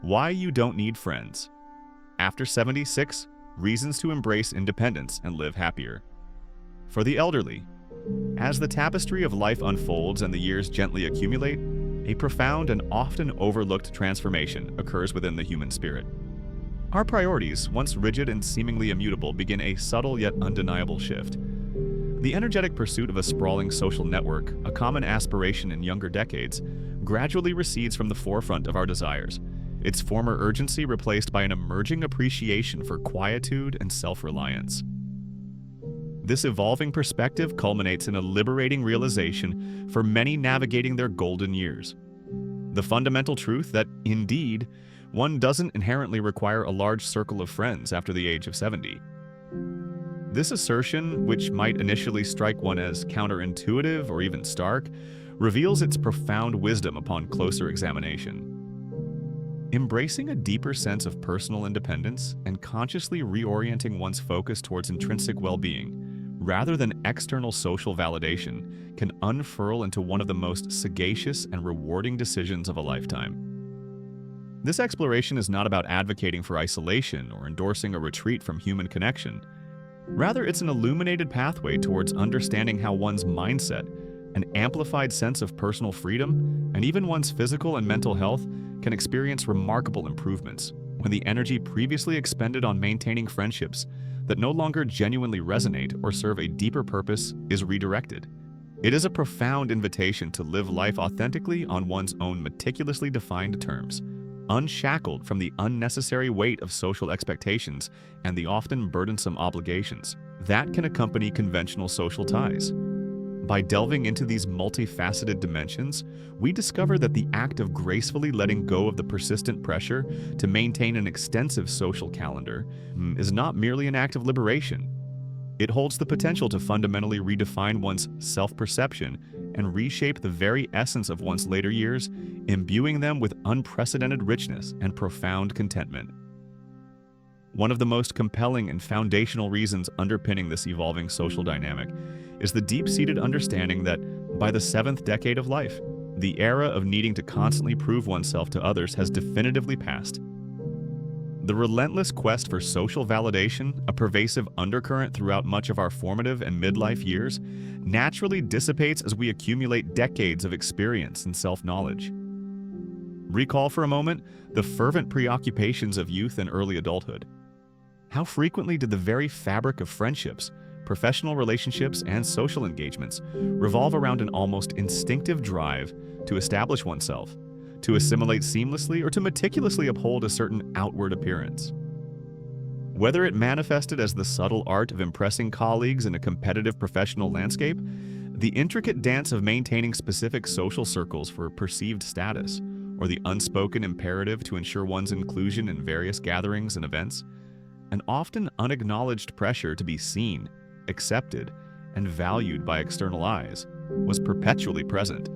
Why you don't need friends. After 76, reasons to embrace independence and live happier. For the elderly, as the tapestry of life unfolds and the years gently accumulate, a profound and often overlooked transformation occurs within the human spirit. Our priorities, once rigid and seemingly immutable, begin a subtle yet undeniable shift. The energetic pursuit of a sprawling social network, a common aspiration in younger decades, gradually recedes from the forefront of our desires, its former urgency replaced by an emerging appreciation for quietude and self-reliance. This evolving perspective culminates in a liberating realization for many navigating their golden years. The fundamental truth that, indeed, one doesn't inherently require a large circle of friends after the age of 70. This assertion, which might initially strike one as counterintuitive or even stark, reveals its profound wisdom upon closer examination. Embracing a deeper sense of personal independence and consciously reorienting one's focus towards intrinsic well-being, rather than external social validation, can unfurl into one of the most sagacious and rewarding decisions of a lifetime. This exploration is not about advocating for isolation or endorsing a retreat from human connection. Rather, it's an illuminated pathway towards understanding how one's mindset, an amplified sense of personal freedom, and even one's physical and mental health can experience remarkable improvements when the energy previously expended on maintaining friendships that no longer genuinely resonate or serve a deeper purpose is redirected. It is a profound invitation to live life authentically on one's own meticulously defined terms, unshackled from the unnecessary weight of social expectations and the often burdensome obligations that can accompany conventional social ties. By delving into these multifaceted dimensions, we discover that the act of gracefully letting go of the persistent pressure to maintain an extensive social calendar is not merely an act of liberation. It holds the potential to fundamentally redefine one's self-perception and reshape the very essence of one's later years, imbuing them with unprecedented richness and profound contentment. One of the most compelling and foundational reasons underpinning this evolving social dynamic is the deep-seated understanding that, by the 7th decade of life, the era of needing to constantly prove oneself to others has definitively passed. The relentless quest for social validation, a pervasive undercurrent throughout much of our formative and midlife years, naturally dissipates as we accumulate decades of experience and self-knowledge. Recall for a moment the fervent preoccupations of youth and early adulthood. How frequently did the very fabric of friendships, professional relationships, and social engagements revolve around an almost instinctive drive to establish oneself, to assimilate seamlessly, or to meticulously uphold a certain outward appearance? Whether it manifested as the subtle art of impressing colleagues in a competitive professional landscape, the intricate dance of maintaining specific social circles for perceived status, or the unspoken imperative to ensure one's inclusion in various gatherings and events, an often unacknowledged pressure to be seen, accepted, and valued by external eyes was perpetually present.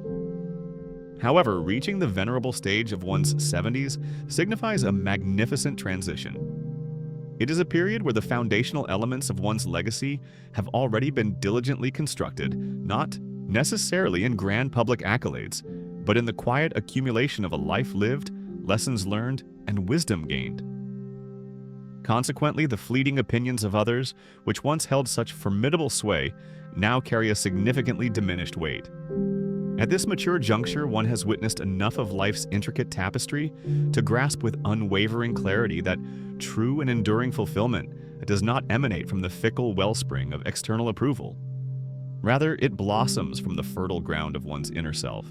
However, reaching the venerable stage of one's 70s signifies a magnificent transition. It is a period where the foundational elements of one's legacy have already been diligently constructed, not necessarily in grand public accolades, but in the quiet accumulation of a life lived, lessons learned, and wisdom gained. Consequently, the fleeting opinions of others, which once held such formidable sway, now carry a significantly diminished weight. At this mature juncture, one has witnessed enough of life's intricate tapestry to grasp with unwavering clarity that true and enduring fulfillment does not emanate from the fickle wellspring of external approval. Rather, it blossoms from the fertile ground of one's inner self.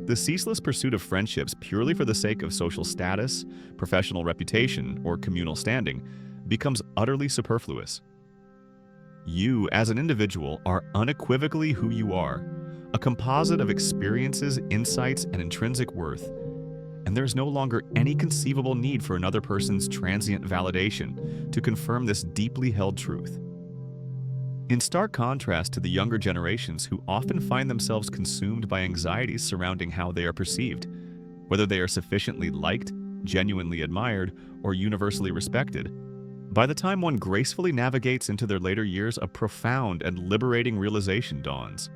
The ceaseless pursuit of friendships purely for the sake of social status, professional reputation, or communal standing becomes utterly superfluous. You, as an individual, are unequivocally who you are, a composite of experiences, insights, and intrinsic worth, and there is no longer any conceivable need for another person's transient validation to confirm this deeply held truth. In stark contrast to the younger generations who often find themselves consumed by anxieties surrounding how they are perceived, whether they are sufficiently liked, genuinely admired, or universally respected, by the time one gracefully navigates into their later years, a profound and liberating realization dawns.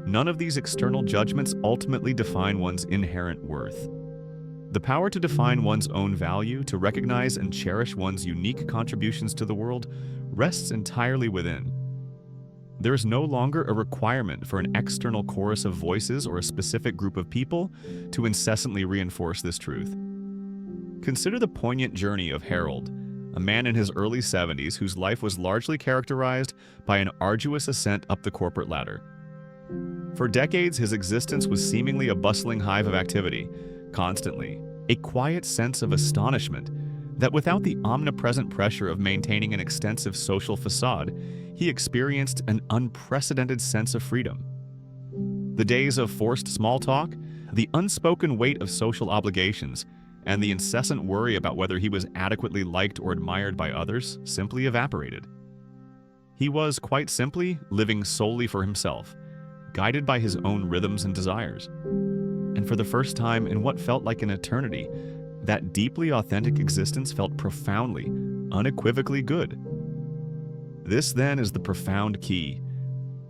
None of these external judgments ultimately define one's inherent worth. The power to define one's own value, to recognize and cherish one's unique contributions to the world, rests entirely within. There is no longer a requirement for an external chorus of voices or a specific group of people to incessantly reinforce this truth. Consider the poignant journey of Harold, a man in his early 70s whose life was largely characterized by an arduous ascent up the corporate ladder. For decades, his existence was seemingly a bustling hive of activity, constantly, a quiet sense of astonishment that without the omnipresent pressure of maintaining an extensive social facade, he experienced an unprecedented sense of freedom. The days of forced small talk, the unspoken weight of social obligations, and the incessant worry about whether he was adequately liked or admired by others simply evaporated. He was, quite simply, living solely for himself, guided by his own rhythms and desires. And for the first time in what felt like an eternity, that deeply authentic existence felt profoundly, unequivocally good. This, then, is the profound key.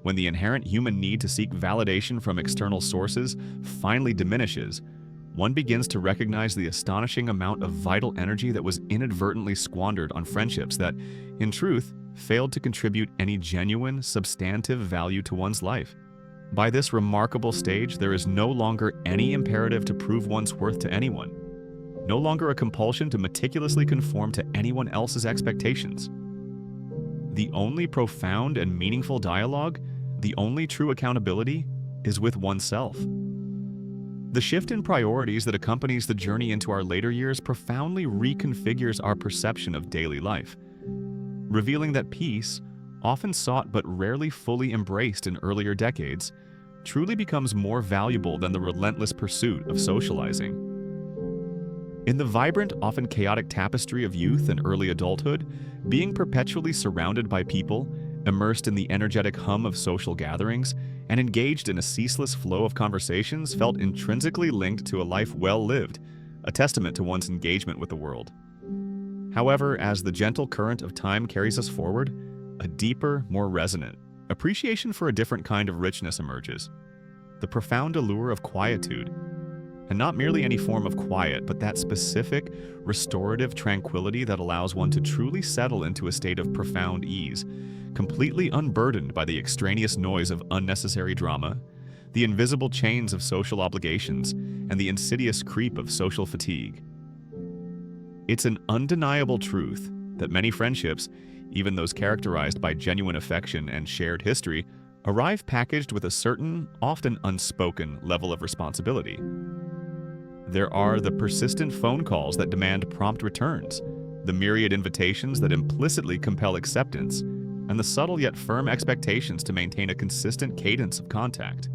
When the inherent human need to seek validation from external sources finally diminishes, one begins to recognize the astonishing amount of vital energy that was inadvertently squandered on friendships that, in truth, failed to contribute any genuine, substantive value to one's life. By this remarkable stage, there is no longer any imperative to prove one's worth to anyone, no longer a compulsion to meticulously conform to anyone else's expectations. The only profound and meaningful dialogue, the only true accountability, is with oneself. The shift in priorities that accompanies the journey into our later years profoundly reconfigures our perception of daily life, revealing that peace, often sought but rarely fully embraced in earlier decades, truly becomes more valuable than the relentless pursuit of socializing. In the vibrant, often chaotic tapestry of youth and early adulthood, being perpetually surrounded by people, immersed in the energetic hum of social gatherings, and engaged in a ceaseless flow of conversations felt intrinsically linked to a life well lived, a testament to one's engagement with the world. However, as the gentle current of time carries us forward, a deeper, more resonant appreciation for a different kind of richness emerges. The profound allure of quietude, and not merely any form of quiet, but that specific, restorative tranquility that allows one to truly settle into a state of profound ease, completely unburdened by the extraneous noise of unnecessary drama, the invisible chains of social obligations, and the insidious creep of social fatigue. It's an undeniable truth that many friendships, even those characterized by genuine affection and shared history, arrive packaged with a certain, often unspoken, level of responsibility. There are the persistent phone calls that demand prompt returns, the myriad invitations that implicitly compel acceptance, and the subtle yet firm expectations to maintain a consistent cadence of contact.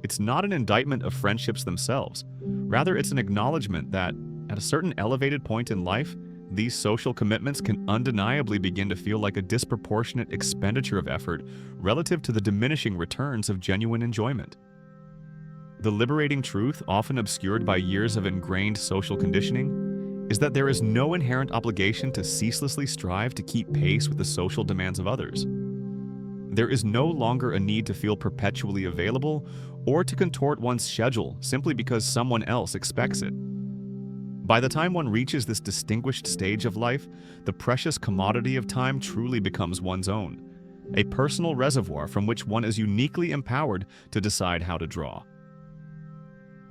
It's not an indictment of friendships themselves. Rather, it's an acknowledgement that, at a certain elevated point in life, these social commitments can undeniably begin to feel like a disproportionate expenditure of effort relative to the diminishing returns of genuine enjoyment. The liberating truth, often obscured by years of ingrained social conditioning, is that there is no inherent obligation to ceaselessly strive to keep pace with the social demands of others. There is no longer a need to feel perpetually available or to contort one's schedule simply because someone else expects it. By the time one reaches this distinguished stage of life, the precious commodity of time truly becomes one's own, a personal reservoir from which one is uniquely empowered to decide how to draw.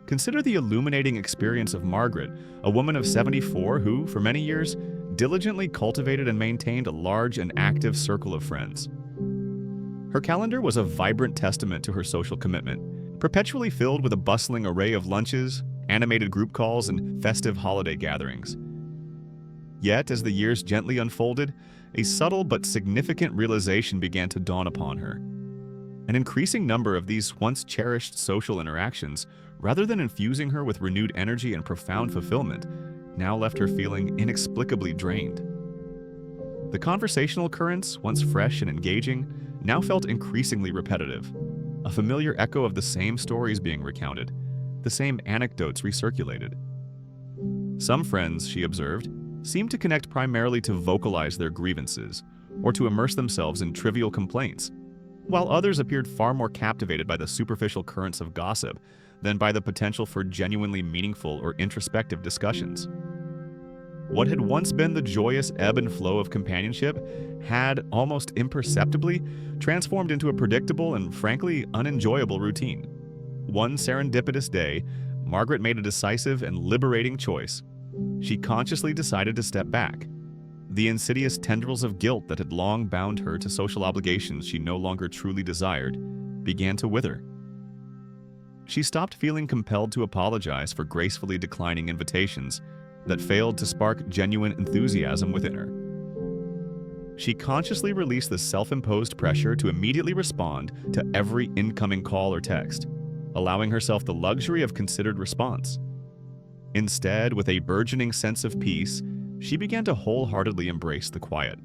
Consider the illuminating experience of Margaret, a woman of 74 who, for many years, diligently cultivated and maintained a large and active circle of friends. Her calendar was a vibrant testament to her social commitment, perpetually filled with a bustling array of lunches, animated group calls, and festive holiday gatherings. Yet, as the years gently unfolded, a subtle but significant realization began to dawn upon her. An increasing number of these once cherished social interactions, rather than infusing her with renewed energy and profound fulfillment, now left her feeling inexplicably drained. The conversational currents, once fresh and engaging, now felt increasingly repetitive, a familiar echo of the same stories being recounted, the same anecdotes recirculated. Some friends, she observed, seemed to connect primarily to vocalize their grievances or to immerse themselves in trivial complaints, while others appeared far more captivated by the superficial currents of gossip, than by the potential for genuinely meaningful or introspective discussions. What had once been the joyous ebb and flow of companionship had, almost imperceptibly, transformed into a predictable and frankly unenjoyable routine. One serendipitous day, Margaret made a decisive and liberating choice. She consciously decided to step back. The insidious tendrils of guilt that had long bound her to social obligations she no longer truly desired began to wither. She stopped feeling compelled to apologize for gracefully declining invitations that failed to spark genuine enthusiasm within her. She consciously released the self-imposed pressure to immediately respond to every incoming call or text, allowing herself the luxury of considered response. Instead, with a burgeoning sense of peace, she began to wholeheartedly embrace the quiet.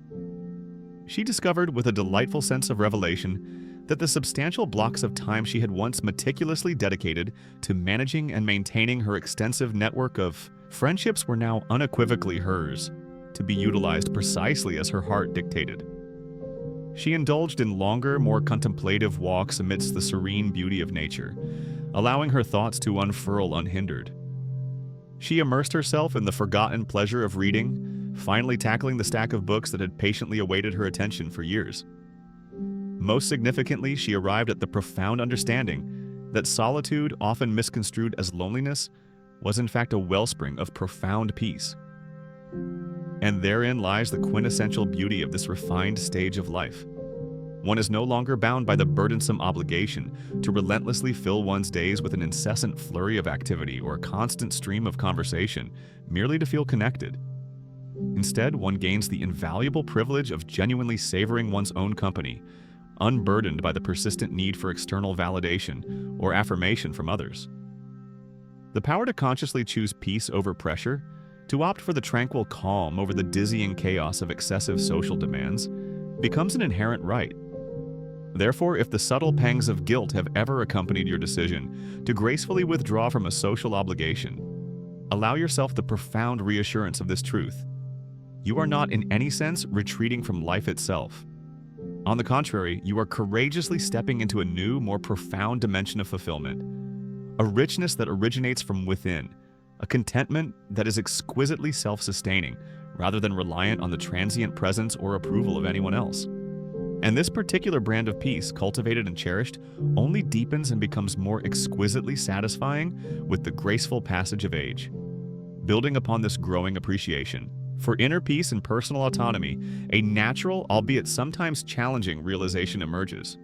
She discovered with a delightful sense of revelation that the substantial blocks of time she had once meticulously dedicated to managing and maintaining her extensive network of friendships were now unequivocally hers, to be utilized precisely as her heart dictated. She indulged in longer, more contemplative walks amidst the serene beauty of nature, allowing her thoughts to unfurl unhindered. She immersed herself in the forgotten pleasure of reading, finally tackling the stack of books that had patiently awaited her attention for years. Most significantly, she arrived at the profound understanding that solitude, often misconstrued as loneliness, was in fact a wellspring of profound peace. And therein lies the quintessential beauty of this refined stage of life. One is no longer bound by the burdensome obligation to relentlessly fill one's days with an incessant flurry of activity or a constant stream of conversation merely to feel connected. Instead, one gains the invaluable privilege of genuinely savoring one's own company, unburdened by the persistent need for external validation or affirmation from others. The power to consciously choose peace over pressure, to opt for the tranquil calm over the dizzying chaos of excessive social demands, becomes an inherent right. Therefore, if the subtle pangs of guilt have ever accompanied your decision to gracefully withdraw from a social obligation, allow yourself the profound reassurance of this truth. You are not in any sense retreating from life itself. On the contrary, you are courageously stepping into a new, more profound dimension of fulfillment, a richness that originates from within, a contentment that is exquisitely self-sustaining rather than reliant on the transient presence or approval of anyone else. And this particular brand of peace, cultivated and cherished, only deepens and becomes more exquisitely satisfying with the graceful passage of age. Building upon this growing appreciation for inner peace and personal autonomy, a natural, albeit sometimes challenging, realization emerges.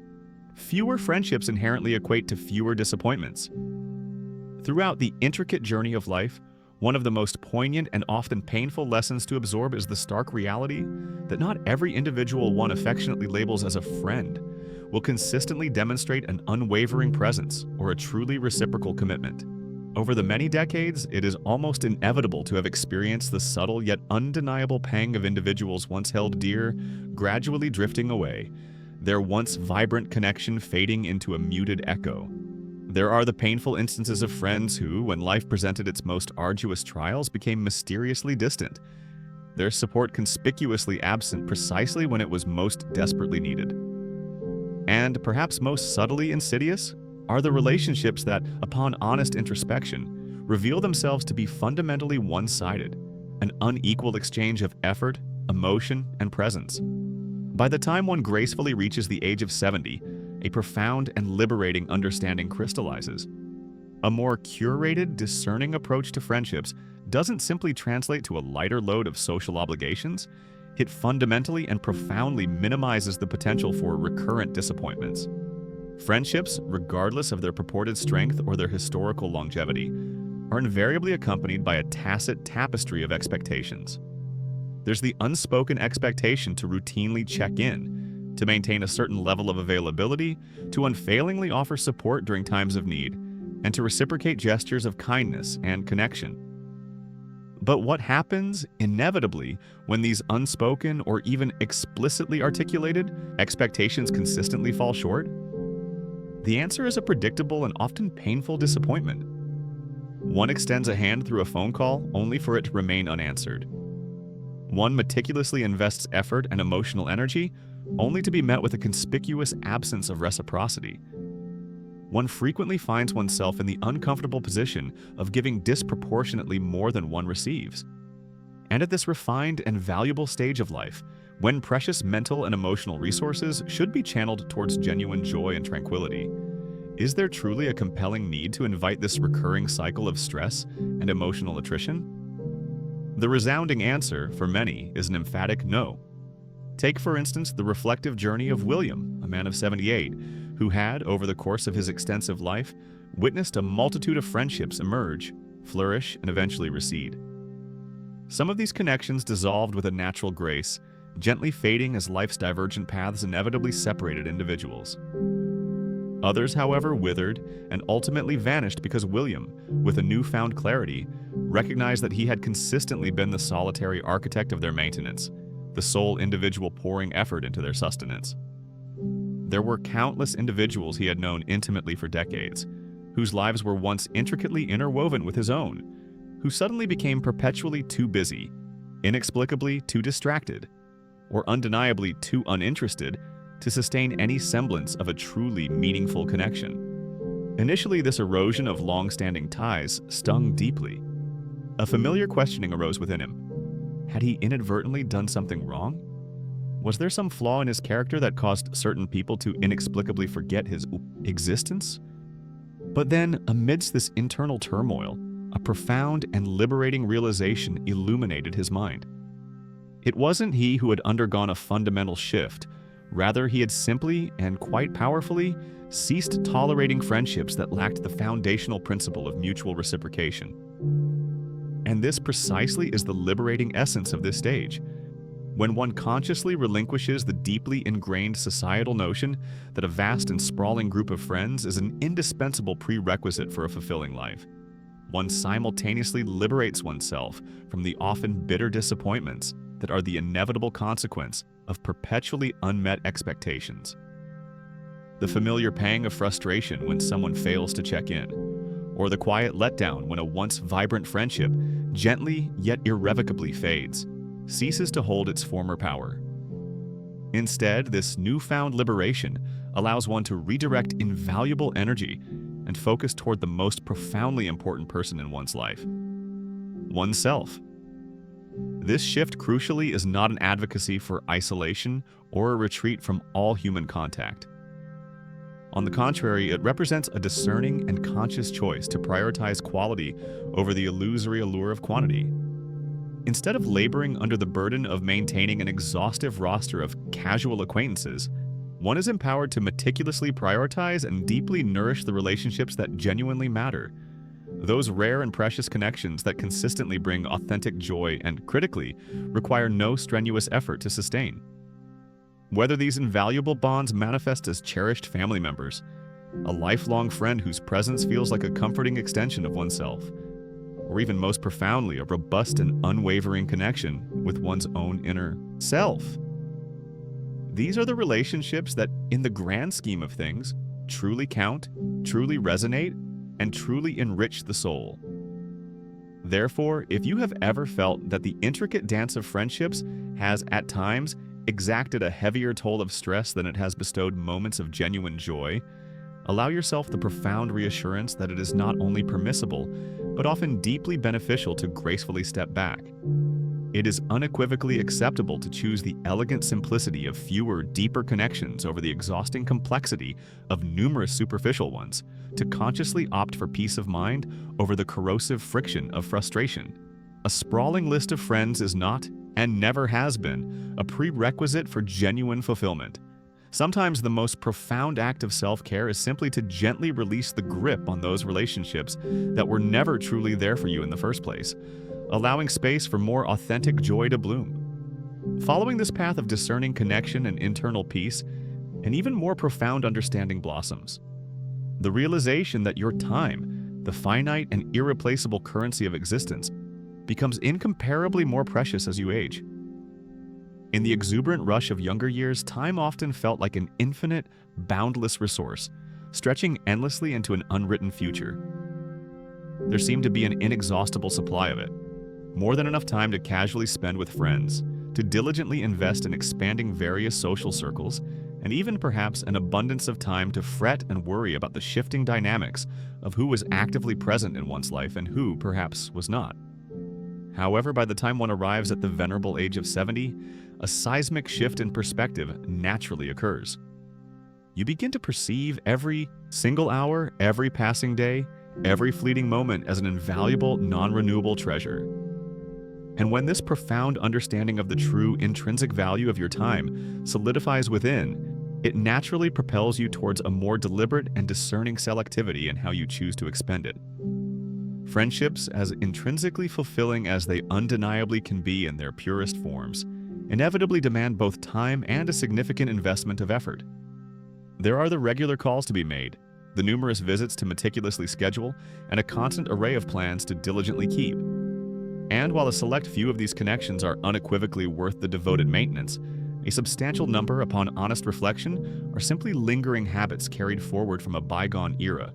Fewer friendships inherently equate to fewer disappointments. Throughout the intricate journey of life, one of the most poignant and often painful lessons to absorb is the stark reality that not every individual one affectionately labels as a friend will consistently demonstrate an unwavering presence or a truly reciprocal commitment. Over the many decades, it is almost inevitable to have experienced the subtle yet undeniable pang of individuals once held dear, gradually drifting away, their once vibrant connection fading into a muted echo. There are the painful instances of friends who, when life presented its most arduous trials, became mysteriously distant, their support conspicuously absent precisely when it was most desperately needed. And perhaps most subtly insidious are the relationships that, upon honest introspection, reveal themselves to be fundamentally one-sided, an unequal exchange of effort, emotion, and presence. By the time one gracefully reaches the age of 70, a profound and liberating understanding crystallizes. A more curated, discerning approach to friendships doesn't simply translate to a lighter load of social obligations, it fundamentally and profoundly minimizes the potential for recurrent disappointments. Friendships, regardless of their purported strength or their historical longevity, are invariably accompanied by a tacit tapestry of expectations. There's the unspoken expectation to routinely check in, to maintain a certain level of availability, to unfailingly offer support during times of need, and to reciprocate gestures of kindness and connection. But what happens, inevitably, when these unspoken or even explicitly articulated expectations consistently fall short? The answer is a predictable and often painful disappointment. One extends a hand through a phone call only for it to remain unanswered. One meticulously invests effort and emotional energy only to be met with a conspicuous absence of reciprocity. one frequently finds oneself in the uncomfortable position of giving disproportionately more than one receives. And at this refined and valuable stage of life, when precious mental and emotional resources should be channeled towards genuine joy and tranquility, is there truly a compelling need to invite this recurring cycle of stress and emotional attrition? The resounding answer, for many, is an emphatic no. Take, for instance, the reflective journey of William, a man of 78, who had, over the course of his extensive life, witnessed a multitude of friendships emerge, flourish, and eventually recede. Some of these connections dissolved with a natural grace, gently fading as life's divergent paths inevitably separated individuals. Others, however, withered and ultimately vanished because William, with a newfound clarity, recognized that he had consistently been the solitary architect of their maintenance, the sole individual pouring effort into their sustenance. There were countless individuals he had known intimately for decades, whose lives were once intricately interwoven with his own, who suddenly became perpetually too busy, inexplicably too distracted, or undeniably too uninterested to sustain any semblance of a truly meaningful connection. Initially, this erosion of long-standing ties stung deeply. A familiar questioning arose within him. Had he inadvertently done something wrong? Was there some flaw in his character that caused certain people to inexplicably forget his existence? But then, amidst this internal turmoil, a profound and liberating realization illuminated his mind. It wasn't he who had undergone a fundamental shift. Rather, he had simply, and quite powerfully, ceased tolerating friendships that lacked the foundational principle of mutual reciprocation. And this precisely is the liberating essence of this stage. When one consciously relinquishes the deeply ingrained societal notion that a vast and sprawling group of friends is an indispensable prerequisite for a fulfilling life, one simultaneously liberates oneself from the often bitter disappointments that are the inevitable consequence of perpetually unmet expectations. The familiar pang of frustration when someone fails to check in, or the quiet letdown when a once vibrant friendship gently yet irrevocably fades, ceases to hold its former power. Instead, this newfound liberation allows one to redirect invaluable energy and focus toward the most profoundly important person in one's life: oneself. This shift, crucially, is not an advocacy for isolation or a retreat from all human contact. On the contrary, it represents a discerning and conscious choice to prioritize quality over the illusory allure of quantity. Instead of laboring under the burden of maintaining an exhaustive roster of casual acquaintances, one is empowered to meticulously prioritize and deeply nourish the relationships that genuinely matter. Those rare and precious connections that consistently bring authentic joy and, critically, require no strenuous effort to sustain. Whether these invaluable bonds manifest as cherished family members, a lifelong friend whose presence feels like a comforting extension of oneself, or even most profoundly, a robust and unwavering connection with one's own inner self. These are the relationships that, in the grand scheme of things, truly count, truly resonate, and truly enrich the soul. Therefore, if you have ever felt that the intricate dance of friendships has, at times, exacted a heavier toll of stress than it has bestowed moments of genuine joy, allow yourself the profound reassurance that it is not only permissible, but often deeply beneficial to gracefully step back. It is unequivocally acceptable to choose the elegant simplicity of fewer, deeper connections over the exhausting complexity of numerous superficial ones, to consciously opt for peace of mind over the corrosive friction of frustration. A sprawling list of friends is not, and never has been, a prerequisite for genuine fulfillment. Sometimes the most profound act of self-care is simply to gently release the grip on those relationships that were never truly there for you in the first place, allowing space for more authentic joy to bloom. Following this path of discerning connection and internal peace, an even more profound understanding blossoms. The realization that your time, the finite and irreplaceable currency of existence, becomes incomparably more precious as you age. In the exuberant rush of younger years, time often felt like an infinite, boundless resource, stretching endlessly into an unwritten future. There seemed to be an inexhaustible supply of it, more than enough time to casually spend with friends, to diligently invest in expanding various social circles, and even perhaps an abundance of time to fret and worry about the shifting dynamics of who was actively present in one's life and who perhaps was not. However, by the time one arrives at the venerable age of 70, a seismic shift in perspective naturally occurs. You begin to perceive every single hour, every passing day, every fleeting moment as an invaluable, non-renewable treasure. And when this profound understanding of the true intrinsic value of your time solidifies within, it naturally propels you towards a more deliberate and discerning selectivity in how you choose to expend it. Friendships, as intrinsically fulfilling as they undeniably can be in their purest forms, inevitably demand both time and a significant investment of effort. There are the regular calls to be made, the numerous visits to meticulously schedule, and a constant array of plans to diligently keep. And while a select few of these connections are unequivocally worth the devoted maintenance, a substantial number, upon honest reflection, are simply lingering habits carried forward from a bygone era.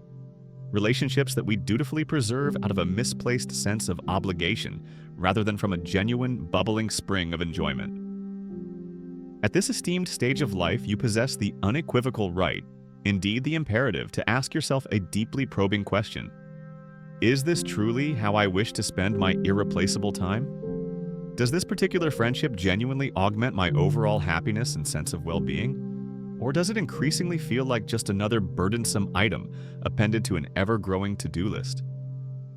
Relationships that we dutifully preserve out of a misplaced sense of obligation, rather than from a genuine, bubbling spring of enjoyment. At this esteemed stage of life, you possess the unequivocal right, indeed the imperative, to ask yourself a deeply probing question. Is this truly how I wish to spend my irreplaceable time? Does this particular friendship genuinely augment my overall happiness and sense of well-being? Or does it increasingly feel like just another burdensome item appended to an ever-growing to-do list?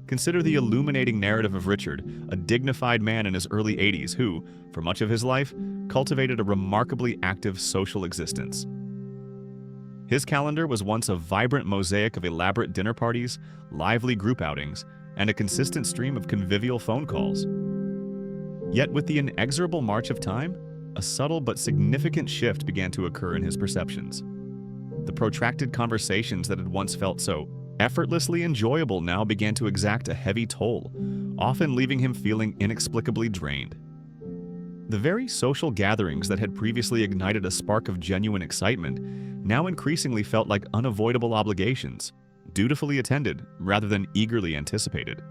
Consider the illuminating narrative of Richard, a dignified man in his early 80s who, for much of his life, cultivated a remarkably active social existence. His calendar was once a vibrant mosaic of elaborate dinner parties, lively group outings, and a consistent stream of convivial phone calls. Yet with the inexorable march of time, a subtle but significant shift began to occur in his perceptions. The protracted conversations that had once felt so effortlessly enjoyable now began to exact a heavy toll, often leaving him feeling inexplicably drained. The very social gatherings that had previously ignited a spark of genuine excitement now increasingly felt like unavoidable obligations, dutifully attended rather than eagerly anticipated.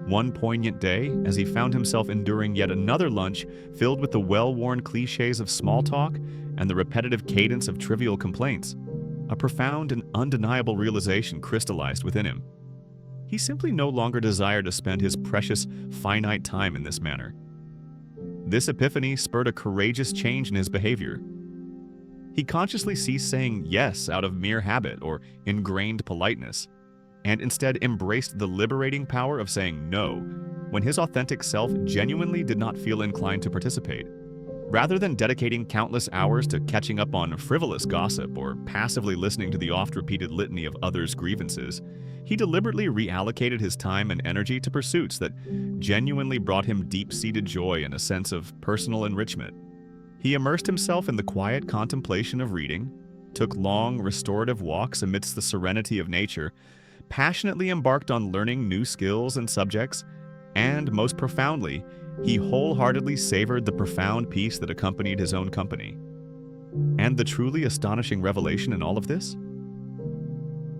One poignant day, as he found himself enduring yet another lunch filled with the well-worn cliches of small talk and the repetitive cadence of trivial complaints, a profound and undeniable realization crystallized within him. He simply no longer desired to spend his precious, finite time in this manner. This epiphany spurred a courageous change in his behavior. He consciously ceased saying yes out of mere habit or ingrained politeness, and instead embraced the liberating power of saying no when his authentic self genuinely did not feel inclined to participate. Rather than dedicating countless hours to catching up on frivolous gossip or passively listening to the oft-repeated litany of others' grievances, he deliberately reallocated his time and energy to pursuits that genuinely brought him deep-seated joy and a sense of personal enrichment. He immersed himself in the quiet contemplation of reading, took long, restorative walks amidst the serenity of nature, passionately embarked on learning new skills and subjects, and, most profoundly, he wholeheartedly savored the profound peace that accompanied his own company. And the truly astonishing revelation in all of this?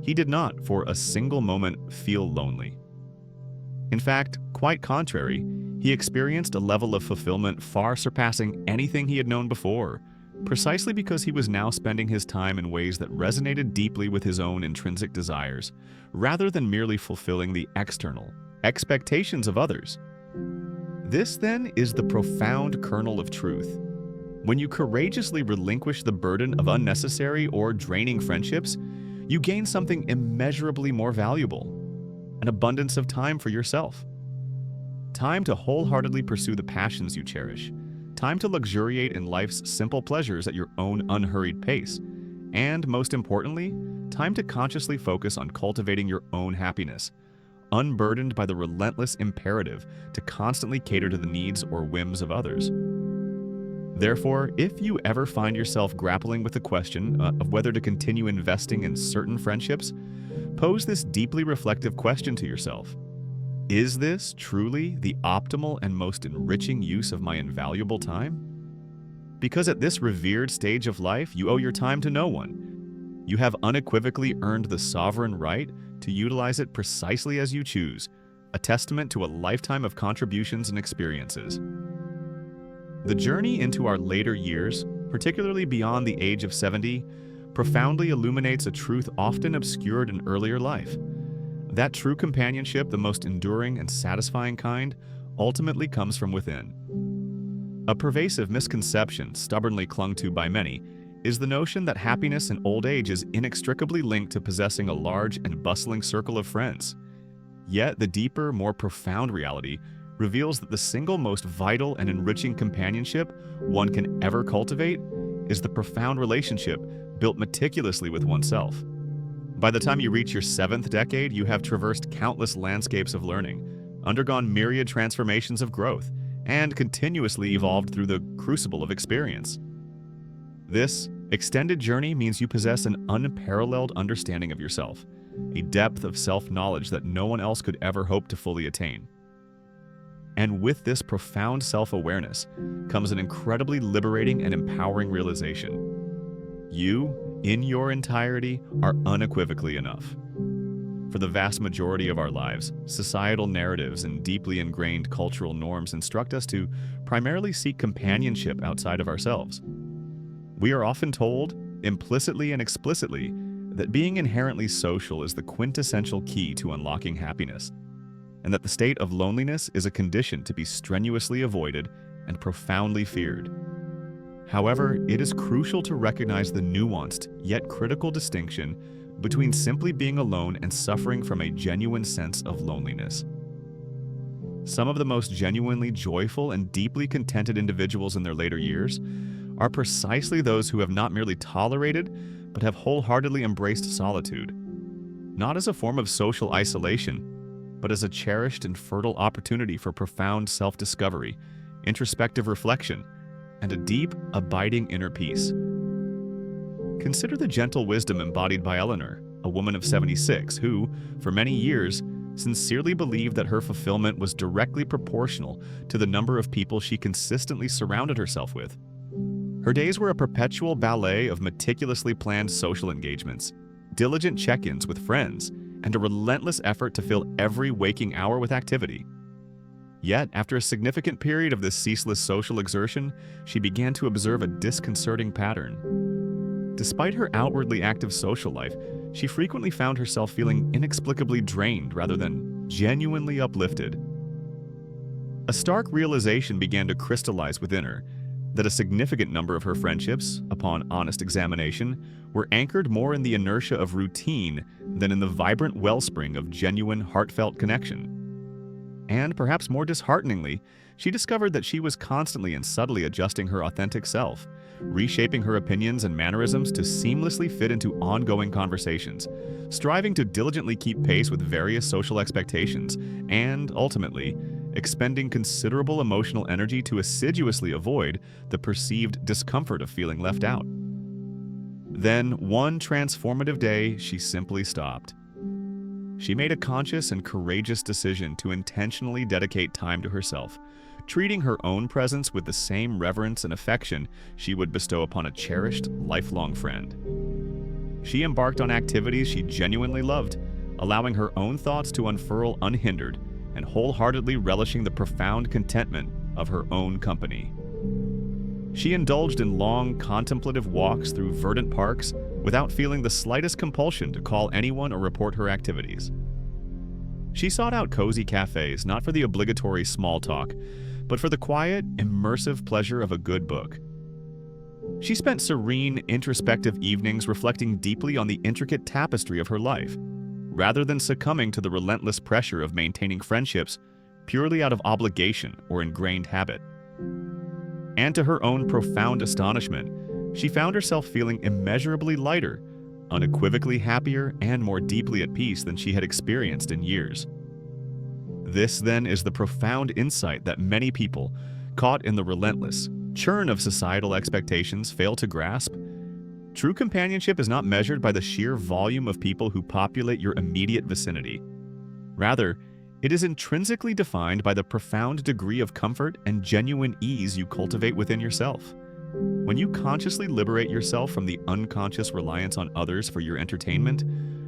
He did not, for a single moment, feel lonely. In fact, quite contrary, he experienced a level of fulfillment far surpassing anything he had known before, precisely because he was now spending his time in ways that resonated deeply with his own intrinsic desires, rather than merely fulfilling the external expectations of others. This, then, is the profound kernel of truth. When you courageously relinquish the burden of unnecessary or draining friendships, you gain something immeasurably more valuable: an abundance of time for yourself. Time to wholeheartedly pursue the passions you cherish, time to luxuriate in life's simple pleasures at your own unhurried pace, and, most importantly, time to consciously focus on cultivating your own happiness, unburdened by the relentless imperative to constantly cater to the needs or whims of others. Therefore, if you ever find yourself grappling with the question of whether to continue investing in certain friendships, pose this deeply reflective question to yourself. Is this truly the optimal and most enriching use of my invaluable time? Because at this revered stage of life, you owe your time to no one. You have unequivocally earned the sovereign right to utilize it precisely as you choose, a testament to a lifetime of contributions and experiences. The journey into our later years particularly beyond the age of 70, profoundly illuminates a truth often obscured in earlier life. That true companionship, the most enduring and satisfying kind, ultimately comes from within. A pervasive misconception, stubbornly clung to by many, is the notion that happiness in old age is inextricably linked to possessing a large and bustling circle of friends. Yet the deeper, more profound reality reveals that the single most vital and enriching companionship one can ever cultivate is the profound relationship built meticulously with oneself. By the time you reach your 7th decade, you have traversed countless landscapes of learning, undergone myriad transformations of growth, and continuously evolved through the crucible of experience. This extended journey means you possess an unparalleled understanding of yourself, a depth of self-knowledge that no one else could ever hope to fully attain. And with this profound self-awareness comes an incredibly liberating and empowering realization. You, in your entirety, are unequivocally enough. For the vast majority of our lives, societal narratives and deeply ingrained cultural norms instruct us to primarily seek companionship outside of ourselves. We are often told, implicitly and explicitly, that being inherently social is the quintessential key to unlocking happiness, and that the state of loneliness is a condition to be strenuously avoided and profoundly feared. However, it is crucial to recognize the nuanced yet critical distinction between simply being alone and suffering from a genuine sense of loneliness. Some of the most genuinely joyful and deeply contented individuals in their later years are precisely those who have not merely tolerated, but have wholeheartedly embraced solitude, not as a form of social isolation, but as a cherished and fertile opportunity for profound self-discovery, introspective reflection, and a deep, abiding inner peace. Consider the gentle wisdom embodied by Eleanor, a woman of 76 who, for many years, sincerely believed that her fulfillment was directly proportional to the number of people she consistently surrounded herself with. Her days were a perpetual ballet of meticulously planned social engagements, diligent check-ins with friends, and a relentless effort to fill every waking hour with activity. Yet, after a significant period of this ceaseless social exertion, she began to observe a disconcerting pattern. Despite her outwardly active social life, she frequently found herself feeling inexplicably drained rather than genuinely uplifted. A stark realization began to crystallize within her that a significant number of her friendships, upon honest examination, were anchored more in the inertia of routine than in the vibrant wellspring of genuine, heartfelt connection. And perhaps more dishearteningly, she discovered that she was constantly and subtly adjusting her authentic self, reshaping her opinions and mannerisms to seamlessly fit into ongoing conversations, striving to diligently keep pace with various social expectations, and, ultimately, expending considerable emotional energy to assiduously avoid the perceived discomfort of feeling left out. Then, one transformative day, she simply stopped. She made a conscious and courageous decision to intentionally dedicate time to herself, treating her own presence with the same reverence and affection she would bestow upon a cherished, lifelong friend. She embarked on activities she genuinely loved, allowing her own thoughts to unfurl unhindered, and wholeheartedly relishing the profound contentment of her own company. She indulged in long, contemplative walks through verdant parks without feeling the slightest compulsion to call anyone or report her activities. She sought out cozy cafes not for the obligatory small talk, but for the quiet, immersive pleasure of a good book. She spent serene, introspective evenings reflecting deeply on the intricate tapestry of her life, rather than succumbing to the relentless pressure of maintaining friendships purely out of obligation or ingrained habit. And to her own profound astonishment, she found herself feeling immeasurably lighter, unequivocally happier, and more deeply at peace than she had experienced in years. This, then, is the profound insight that many people, caught in the relentless churn of societal expectations, fail to grasp. True companionship is not measured by the sheer volume of people who populate your immediate vicinity. Rather, it is intrinsically defined by the profound degree of comfort and genuine ease you cultivate within yourself. When you consciously liberate yourself from the unconscious reliance on others for your entertainment,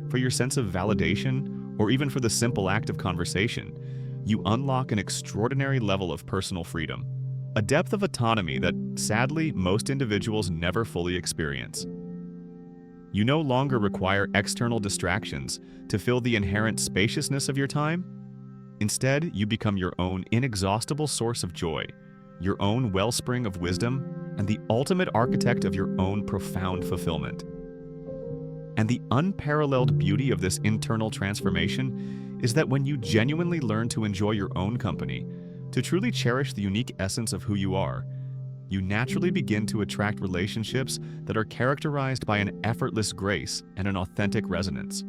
for your sense of validation, or even for the simple act of conversation, you unlock an extraordinary level of personal freedom, a depth of autonomy that, sadly, most individuals never fully experience. You no longer require external distractions to fill the inherent spaciousness of your time. Instead, you become your own inexhaustible source of joy, your own wellspring of wisdom, and the ultimate architect of your own profound fulfillment. And the unparalleled beauty of this internal transformation is that when you genuinely learn to enjoy your own company, to truly cherish the unique essence of who you are, you naturally begin to attract relationships that are characterized by an effortless grace and an authentic resonance.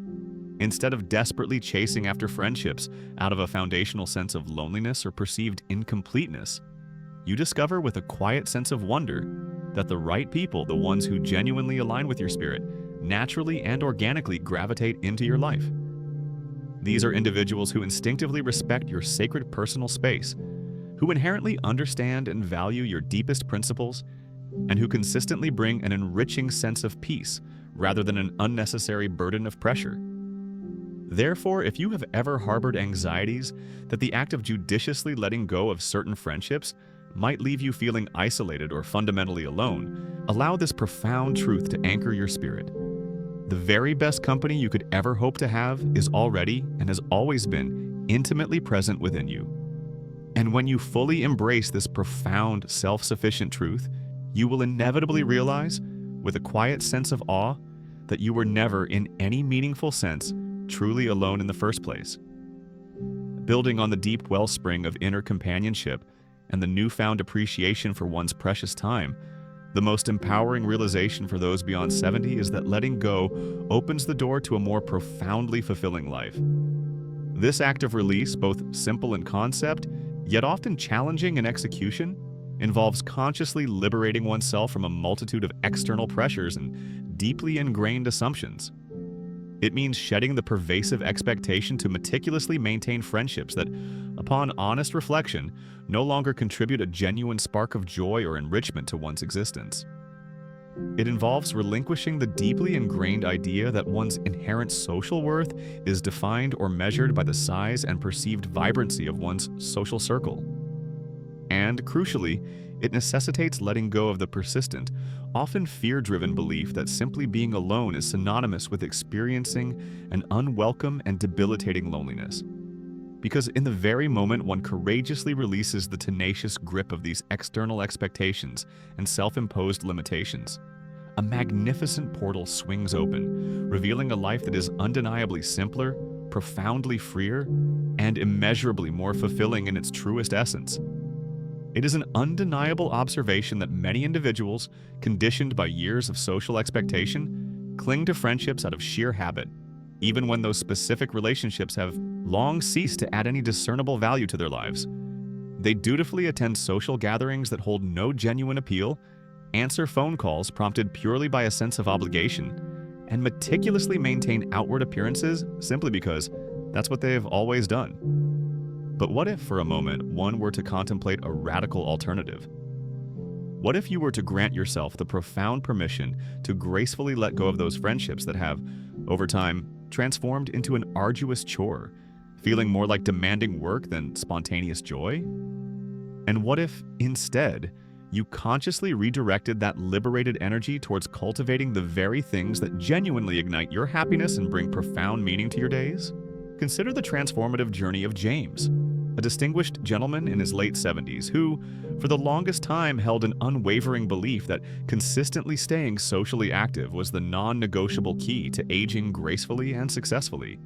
Instead of desperately chasing after friendships out of a foundational sense of loneliness or perceived incompleteness, you discover with a quiet sense of wonder that the right people, the ones who genuinely align with your spirit, naturally and organically gravitate into your life. These are individuals who instinctively respect your sacred personal space, who inherently understand and value your deepest principles, and who consistently bring an enriching sense of peace rather than an unnecessary burden of pressure. Therefore, if you have ever harbored anxieties that the act of judiciously letting go of certain friendships might leave you feeling isolated or fundamentally alone, allow this profound truth to anchor your spirit. The very best company you could ever hope to have is already and has always been intimately present within you. And when you fully embrace this profound, self-sufficient truth, you will inevitably realize, with a quiet sense of awe, that you were never, in any meaningful sense, truly alone in the first place. Building on the deep wellspring of inner companionship and the newfound appreciation for one's precious time, the most empowering realization for those beyond 70 is that letting go opens the door to a more profoundly fulfilling life. This act of release, both simple in concept, yet often challenging in execution, involves consciously liberating oneself from a multitude of external pressures and deeply ingrained assumptions. It means shedding the pervasive expectation to meticulously maintain friendships that, upon honest reflection, no longer contribute a genuine spark of joy or enrichment to one's existence. It involves relinquishing the deeply ingrained idea that one's inherent social worth is defined or measured by the size and perceived vibrancy of one's social circle. And, crucially, it necessitates letting go of the persistent, often fear-driven belief that simply being alone is synonymous with experiencing an unwelcome and debilitating loneliness. Because in the very moment one courageously releases the tenacious grip of these external expectations and self-imposed limitations, a magnificent portal swings open, revealing a life that is undeniably simpler, profoundly freer, and immeasurably more fulfilling in its truest essence. It is an undeniable observation that many individuals, conditioned by years of social expectation, cling to friendships out of sheer habit, even when those specific relationships have long ceased to add any discernible value to their lives. They dutifully attend social gatherings that hold no genuine appeal, answer phone calls prompted purely by a sense of obligation, and meticulously maintain outward appearances simply because that's what they have always done. But what if, for a moment, one were to contemplate a radical alternative? What if you were to grant yourself the profound permission to gracefully let go of those friendships that have, over time, transformed into an arduous chore, feeling more like demanding work than spontaneous joy? And what if, instead, you consciously redirected that liberated energy towards cultivating the very things that genuinely ignite your happiness and bring profound meaning to your days? Consider the transformative journey of James, a distinguished gentleman in his late 70s who, for the longest time, held an unwavering belief that consistently staying socially active was the non-negotiable key to aging gracefully and successfully.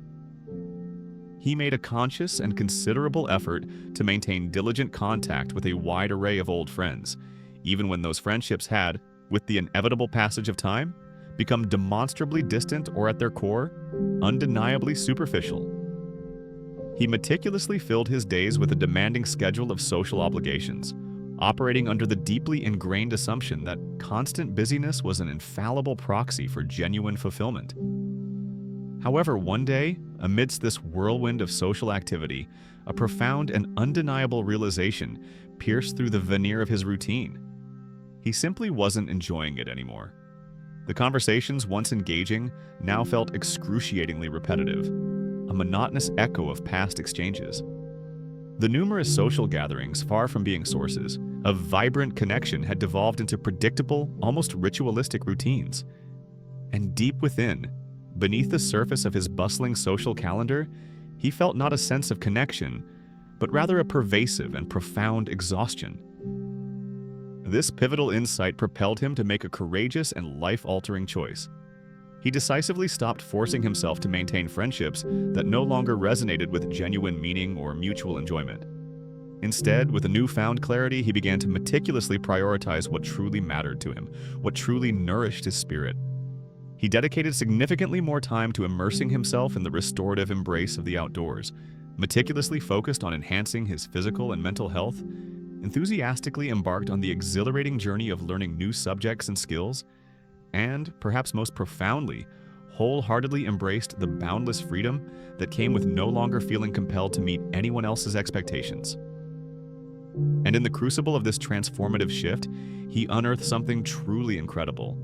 He made a conscious and considerable effort to maintain diligent contact with a wide array of old friends, even when those friendships had, with the inevitable passage of time, become demonstrably distant or, at their core, undeniably superficial. He meticulously filled his days with a demanding schedule of social obligations, operating under the deeply ingrained assumption that constant busyness was an infallible proxy for genuine fulfillment. However, one day, amidst this whirlwind of social activity, a profound and undeniable realization pierced through the veneer of his routine. He simply wasn't enjoying it anymore. The conversations, once engaging, now felt excruciatingly repetitive, a monotonous echo of past exchanges. The numerous social gatherings, far from being sources, A vibrant connection had devolved into predictable, almost ritualistic routines. And deep within, beneath the surface of his bustling social calendar, he felt not a sense of connection, but rather a pervasive and profound exhaustion. This pivotal insight propelled him to make a courageous and life-altering choice. He decisively stopped forcing himself to maintain friendships that no longer resonated with genuine meaning or mutual enjoyment. Instead, with a newfound clarity, he began to meticulously prioritize what truly mattered to him, what truly nourished his spirit. He dedicated significantly more time to immersing himself in the restorative embrace of the outdoors, meticulously focused on enhancing his physical and mental health, enthusiastically embarked on the exhilarating journey of learning new subjects and skills, and, perhaps most profoundly, wholeheartedly embraced the boundless freedom that came with no longer feeling compelled to meet anyone else's expectations. And in the crucible of this transformative shift, he unearthed something truly incredible.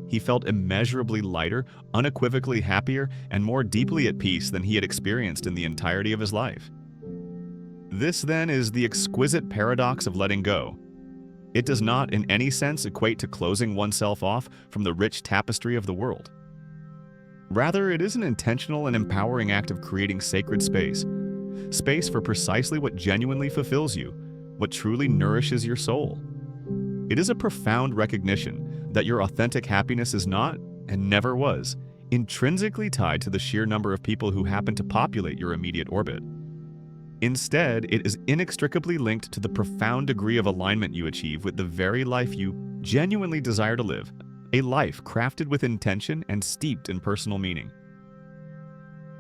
He felt immeasurably lighter, unequivocally happier, and more deeply at peace than he had experienced in the entirety of his life. This, then, is the exquisite paradox of letting go. It does not, in any sense, equate to closing oneself off from the rich tapestry of the world. Rather, it is an intentional and empowering act of creating sacred space for precisely what genuinely fulfills you, what truly nourishes your soul. It is a profound recognition that your authentic happiness is not, and never was, intrinsically tied to the sheer number of people who happen to populate your immediate orbit. Instead, it is inextricably linked to the profound degree of alignment you achieve with the very life you genuinely desire to live, a life crafted with intention and steeped in personal meaning.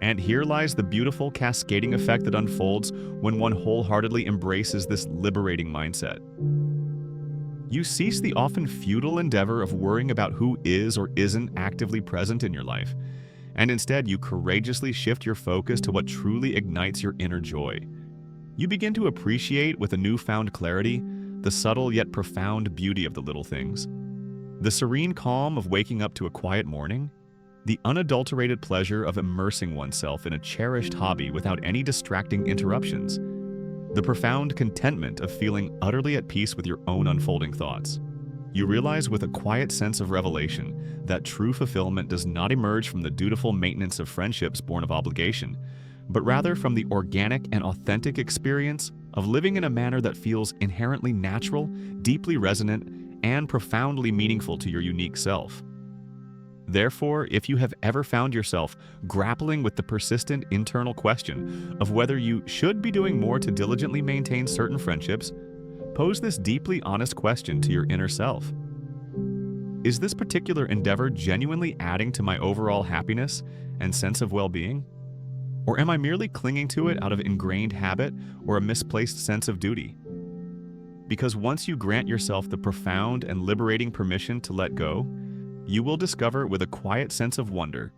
And here lies the beautiful cascading effect that unfolds when one wholeheartedly embraces this liberating mindset. You cease the often futile endeavor of worrying about who is or isn't actively present in your life, and instead you courageously shift your focus to what truly ignites your inner joy. You begin to appreciate with a newfound clarity the subtle yet profound beauty of the little things. The serene calm of waking up to a quiet morning, the unadulterated pleasure of immersing oneself in a cherished hobby without any distracting interruptions, the profound contentment of feeling utterly at peace with your own unfolding thoughts. You realize with a quiet sense of revelation that true fulfillment does not emerge from the dutiful maintenance of friendships born of obligation, but rather from the organic and authentic experience of living in a manner that feels inherently natural, deeply resonant, and profoundly meaningful to your unique self. Therefore, if you have ever found yourself grappling with the persistent internal question of whether you should be doing more to diligently maintain certain friendships, pose this deeply honest question to your inner self. Is this particular endeavor genuinely adding to my overall happiness and sense of well-being? Or am I merely clinging to it out of ingrained habit or a misplaced sense of duty? Because once you grant yourself the profound and liberating permission to let go, you will discover with a quiet sense of wonder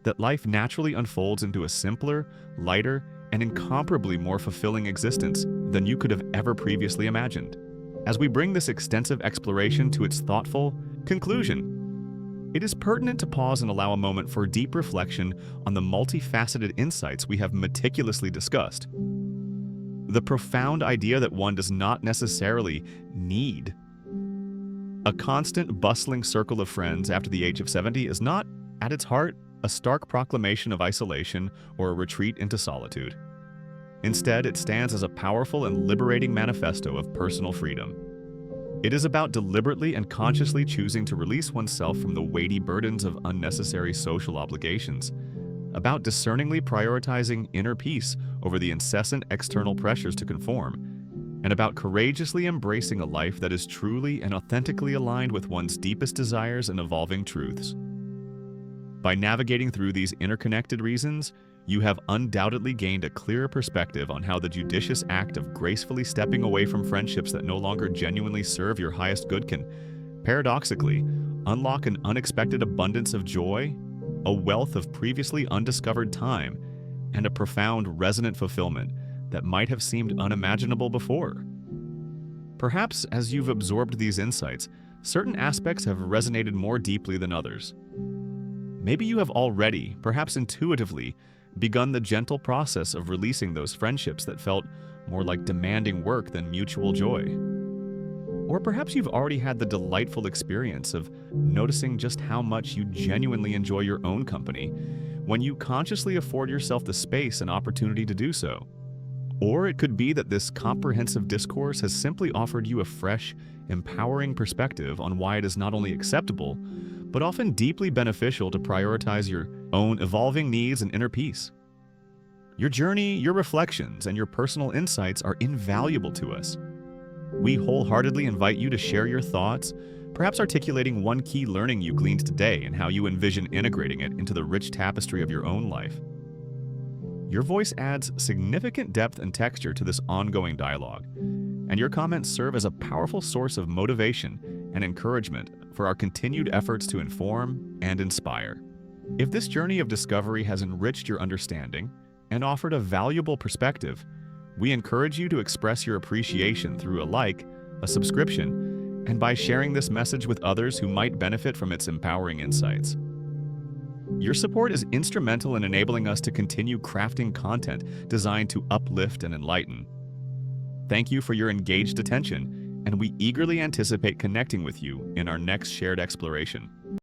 that life naturally unfolds into a simpler, lighter, and incomparably more fulfilling existence than you could have ever previously imagined. As we bring this extensive exploration to its thoughtful conclusion, it is pertinent to pause and allow a moment for deep reflection on the multifaceted insights we have meticulously discussed. The profound idea that one does not necessarily need a constant, bustling circle of friends after the age of 70 is not, at its heart, a stark proclamation of isolation or a retreat into solitude. Instead, it stands as a powerful and liberating manifesto of personal freedom. It is about deliberately and consciously choosing to release oneself from the weighty burdens of unnecessary social obligations, about discerningly prioritizing inner peace over the incessant external pressures to conform, and about courageously embracing a life that is truly and authentically aligned with one's deepest desires and evolving truths. By navigating through these interconnected reasons, you have undoubtedly gained a clearer perspective on how the judicious act of gracefully stepping away from friendships that no longer genuinely serve your highest good can, paradoxically, unlock an unexpected abundance of joy, a wealth of previously undiscovered time, and a profound resonant fulfillment that might have seemed unimaginable before. Perhaps as you've absorbed these insights, certain aspects have resonated more deeply than others. Maybe you have already, perhaps intuitively, begun the gentle process of releasing those friendships that felt more like demanding work than mutual joy. Or perhaps you've already had the delightful experience of noticing just how much you genuinely enjoy your own company when you consciously afford yourself the space and opportunity to do so. Or it could be that this comprehensive discourse has simply offered you a fresh, empowering perspective on why it is not only acceptable, but often deeply beneficial to prioritize your own evolving needs and inner peace. Your journey, your reflections, and your personal insights are invaluable to us. We wholeheartedly invite you to share your thoughts, perhaps articulating one key learning you gleaned today and how you envision integrating it into the rich tapestry of your own life. Your voice adds significant depth and texture to this ongoing dialogue, and your comments serve as a powerful source of motivation and encouragement for our continued efforts to inform and inspire. If this journey of discovery has enriched your understanding and offered a valuable perspective, we encourage you to express your appreciation through a like, a subscription, and by sharing this message with others who might benefit from its empowering insights. Your support is instrumental in enabling us to continue crafting content designed to uplift and enlighten. Thank you for your engaged attention, and we eagerly anticipate connecting with you in our next shared exploration.